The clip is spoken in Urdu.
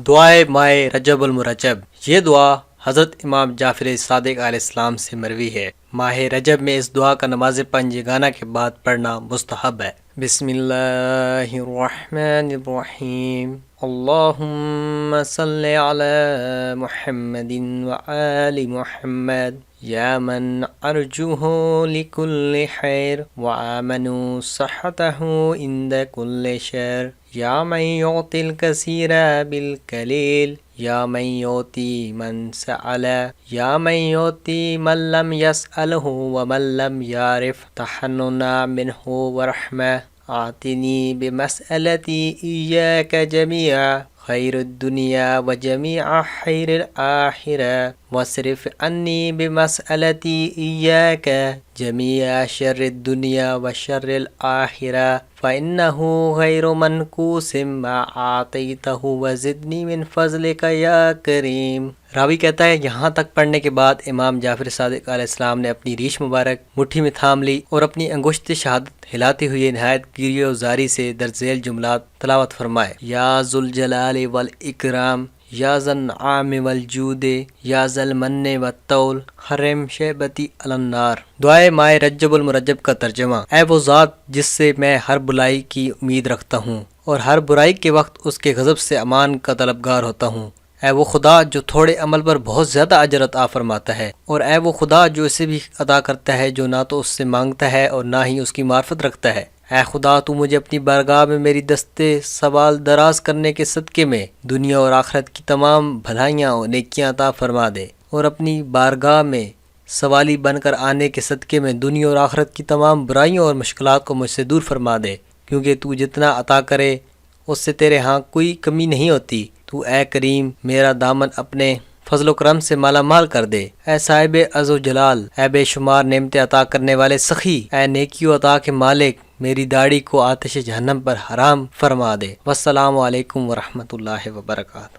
دعائے ماہ رجب المرجب۔ یہ دعا حضرت امام جعفر صادق علیہ السلام سے مروی ہے۔ ماہ رجب میں اس دعا کا نماز پنجگانہ کے بعد پڑھنا مستحب ہے۔ بسم اللہ الرحمن الرحیم۔ اللہم صلی علی محمد وآل محمد یا من ارجوہ لکل خیر وآمنوا صحتہ عند کل شر یا من یعطی الکثیر بالقلیل یا من یعطی من سأل یا من یعطی من لم یسألہ ومن لم یعرف تحننا منہ ورحمہ آتنی بمسألتی ایاک جمیع خیر الدنیا وجمیع خیر الآخرہ واصرف عنی بمسألتی ایاک جمیع شر الدنیا وشر الآخرہ فإنہ غیر منقوص ما آتیتہ وزدنی من فضلک یا کریم۔ راوی کہتا ہے یہاں تک پڑھنے کے بعد امام جعفر صادق علیہ السلام نے اپنی ریش مبارک مٹھی میں تھام لی اور اپنی انگشت شہادت ہلاتے ہوئے نہایت گریہ و زاری سے درج ذیل جملات تلاوت فرمائے۔ یا ذوالجلال والاکرام یا ذا النعم والجود یا ذا المن والطول حرم شیبتی علی النار۔ دعائے ماہ رجب المرجب کا ترجمہ۔ اے وہ ذات جس سے میں ہر بلائی کی امید رکھتا ہوں اور ہر برائی کے وقت اس کے غضب سے امان کا طلبگار ہوتا ہوں۔ اے وہ خدا جو تھوڑے عمل پر بہت زیادہ اجر عطا فرماتا ہے، اور اے وہ خدا جو اسے بھی عطا کرتا ہے جو نہ تو اس سے مانگتا ہے اور نہ ہی اس کی معرفت رکھتا ہے۔ اے خدا تو مجھے اپنی بارگاہ میں میری دستے سوال دراز کرنے کے صدقے میں دنیا اور آخرت کی تمام بھلائیاں اور نیکیاں عطا فرما دے، اور اپنی بارگاہ میں سوالی بن کر آنے کے صدقے میں دنیا اور آخرت کی تمام برائیوں اور مشکلات کو مجھ سے دور فرما دے، کیونکہ تو جتنا عطا کرے اس سے تیرے ہاں کوئی کمی نہیں ہوتی۔ تو اے کریم میرا دامن اپنے فضل و کرم سے مالا مال کر دے۔ اے صاحب عز و جلال، اے بے شمار نعمتیں عطا کرنے والے سخی، اے نیکی و عطا کے مالک، میری داڑھی کو آتش جہنم پر حرام فرما دے۔ والسلام علیکم ورحمۃ اللہ وبرکاتہ۔